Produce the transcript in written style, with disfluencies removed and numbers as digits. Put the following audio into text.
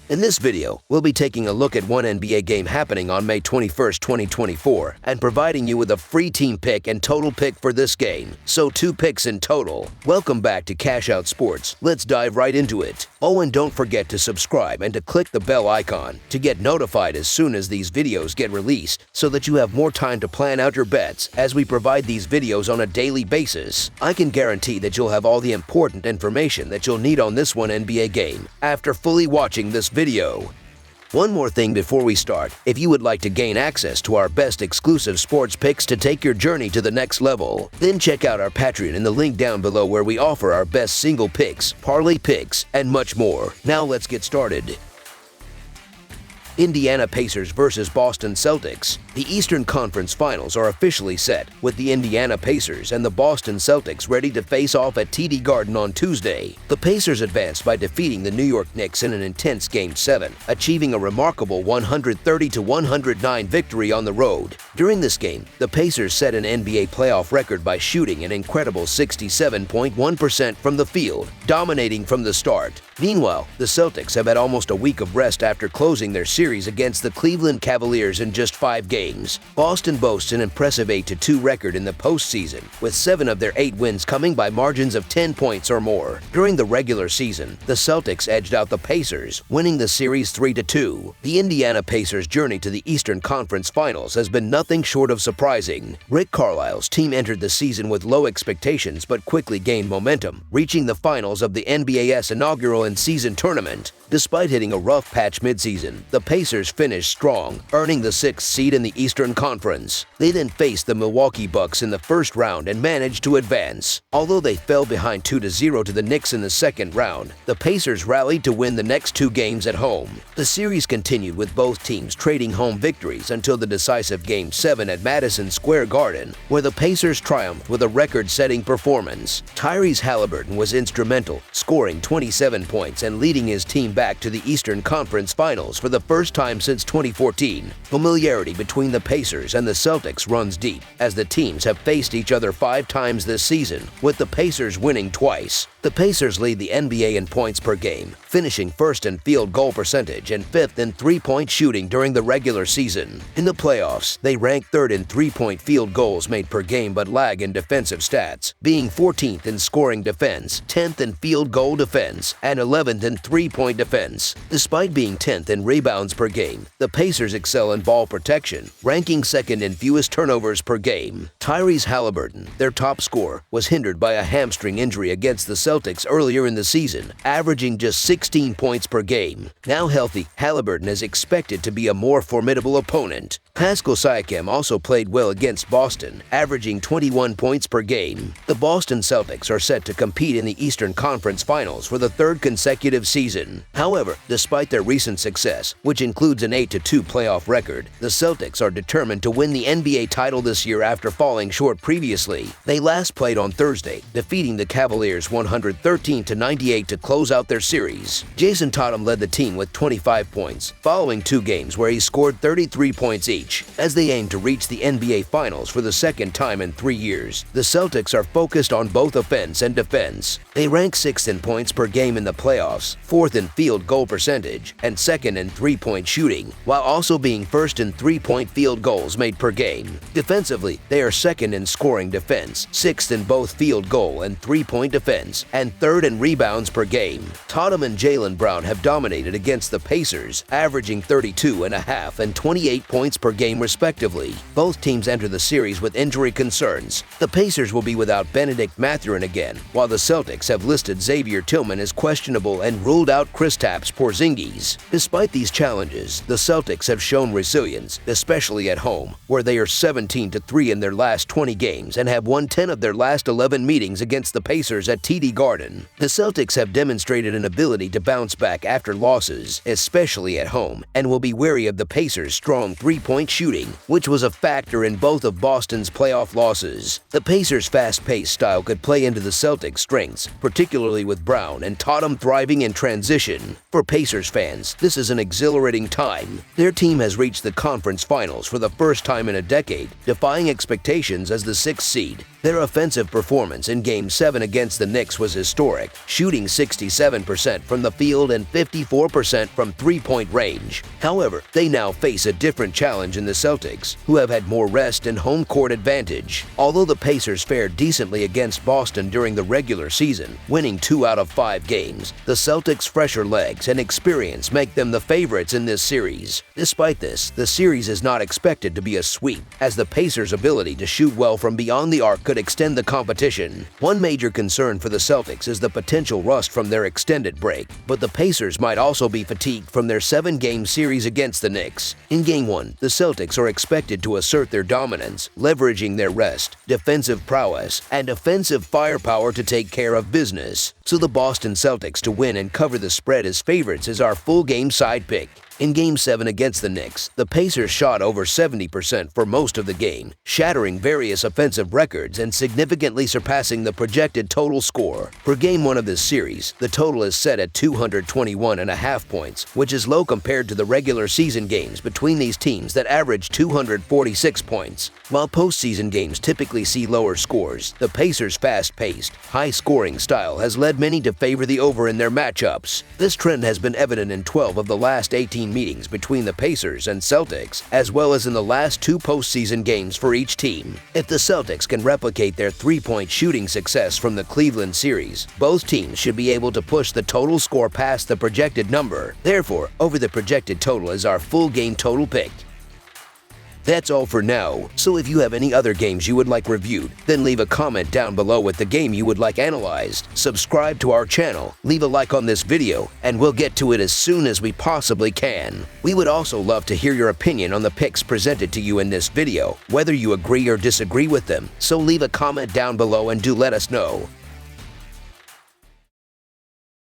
In this video, we'll be taking a look at one NBA game happening on May 21st, 2024, and providing you with a free team pick and total pick for this game. So 2 picks in total. Welcome back to Cash Out Sports. Let's dive right into it. Oh, and don't forget to subscribe and to click the bell icon to get notified as soon as these videos get released so that you have more time to plan out your bets as we provide these videos on a daily basis. I can guarantee that you'll have all the important information that you'll need on this one NBA game after fully watching this video. One more thing before we start, if you would like to gain access to our best exclusive sports picks to take your journey to the next level, then check out our Patreon in the link down below where we offer our best single picks, parlay picks, and much more. Now let's get started. Indiana Pacers versus Boston Celtics. The Eastern Conference Finals are officially set, with the Indiana Pacers and the Boston Celtics ready to face off at TD Garden on Tuesday. The Pacers advanced by defeating the New York Knicks in an intense Game 7, achieving a remarkable 130-109 victory on the road. During this game, the Pacers set an NBA playoff record by shooting an incredible 67.1% from the field, dominating from the start. Meanwhile, the Celtics have had almost a week of rest after closing their series against the Cleveland Cavaliers in just 5 games. Boston boasts an impressive 8-2 record in the postseason, with 7 of their 8 wins coming by margins of 10 points or more. During the regular season, the Celtics edged out the Pacers, winning the series 3-2. The Indiana Pacers' journey to the Eastern Conference Finals has been nothing short of surprising. Rick Carlisle's team entered the season with low expectations but quickly gained momentum, reaching the finals of the NBA's inaugural in-season tournament. Despite hitting a rough patch midseason, the Pacers finished strong, earning the 6th seed in the Eastern Conference. They then faced the Milwaukee Bucks in the first round and managed to advance. Although they fell behind 2-0 to the Knicks in the second round, the Pacers rallied to win the next 2 games at home. The series continued with both teams trading home victories until the decisive Game 7 at Madison Square Garden, where the Pacers triumphed with a record-setting performance. Tyrese Halliburton was instrumental, scoring 27 points and leading his team back to the Eastern Conference Finals for the first time since 2014. Familiarity between the Pacers and the Celtics runs deep, as the teams have faced each other 5 times this season, with the Pacers winning twice. The Pacers lead the NBA in points per game, finishing 1st in field goal percentage and 5th in three-point shooting during the regular season. In the playoffs, they rank 3rd in three-point field goals made per game but lag in defensive stats, being 14th in scoring defense, 10th in field goal defense, and 11th in three-point defense. Despite being 10th in rebounds per game, the Pacers excel in ball protection, ranking 2nd in fewest turnovers per game. Tyrese Halliburton, their top scorer, was hindered by a hamstring injury against the Celtics earlier in the season, averaging just 16 points per game. Now healthy, Halliburton is expected to be a more formidable opponent. Pascal Siakam also played well against Boston, averaging 21 points per game. The Boston Celtics are set to compete in the Eastern Conference Finals for the 3rd consecutive season. However, despite their recent success, which includes an 8-2 playoff record, the Celtics are determined to win the NBA title this year after falling short previously. They last played on Thursday, defeating the Cavaliers 113-98 to close out their series. Jason Tatum led the team with 25 points, following 2 games where he scored 33 points each. As they aim to reach the NBA Finals for the 2nd time in 3 years, the Celtics are focused on both offense and defense. They rank 6th in points per game in the playoffs, 4th in field goal percentage, and 2nd in three-point shooting, while also being 1st in three-point field goals made per game. Defensively, they are 2nd in scoring defense, 6th in both field goal and three-point defense, and 3rd in rebounds per game. Tatum and Jaylen Brown have dominated against the Pacers, averaging 32.5 and 28 points per game respectively. Both teams enter the series with injury concerns. The Pacers will be without Benedict Mathurin again, while the Celtics have listed Xavier Tillman as questionable and ruled out Kristaps Porzingis. Despite these challenges, the Celtics have shown resilience, especially at home, where they are 17-3 in their last 20 games and have won 10 of their last 11 meetings against the Pacers at TD Garden. The Celtics have demonstrated an ability to bounce back after losses, especially at home, and will be wary of the Pacers' strong three-point shooting, which was a factor in both of Boston's playoff losses. The Pacers' fast-paced style could play into the Celtics' strengths, particularly with Brown and Tatum thriving in transition. For Pacers fans, this is an exhilarating time. Their team has reached the conference finals for the first time in a decade, defying expectations as the 6th seed. Their offensive performance in Game 7 against the Knicks was historic, shooting 67% from the field and 54% from three-point range. However, they now face a different challenge in the Celtics, who have had more rest and home court advantage. Although the Pacers fared decently against Boston during the regular season, winning 2 out of 5 games, the Celtics' fresher legs and experience make them the favorites in this series. Despite this, the series is not expected to be a sweep, as the Pacers' ability to shoot well from beyond the arc could extend the competition. One major concern for the Celtics is the potential rust from their extended break, but the Pacers might also be fatigued from their 7-game series against the Knicks. In Game 1, the Celtics are expected to assert their dominance, leveraging their rest, defensive prowess, and offensive firepower to take care of business. So the Boston Celtics to win and cover the spread as favorites is our full game side pick. In Game 7 against the Knicks, the Pacers shot over 70% for most of the game, shattering various offensive records and significantly surpassing the projected total score. For Game 1 of this series, the total is set at 221.5 points, which is low compared to the regular season games between these teams that average 246 points. While postseason games typically see lower scores, the Pacers' fast-paced, high-scoring style has led many to favor the over in their matchups. This trend has been evident in 12 of the last 18 meetings between the Pacers and Celtics, as well as in the last 2 postseason games for each team. If the Celtics can replicate their three-point shooting success from the Cleveland series, both teams should be able to push the total score past the projected number. Therefore, over the projected total is our full game total pick. That's all for now, so if you have any other games you would like reviewed, then leave a comment down below with the game you would like analyzed. Subscribe to our channel, leave a like on this video, and we'll get to it as soon as we possibly can. We would also love to hear your opinion on the picks presented to you in this video, whether you agree or disagree with them, so leave a comment down below and do let us know.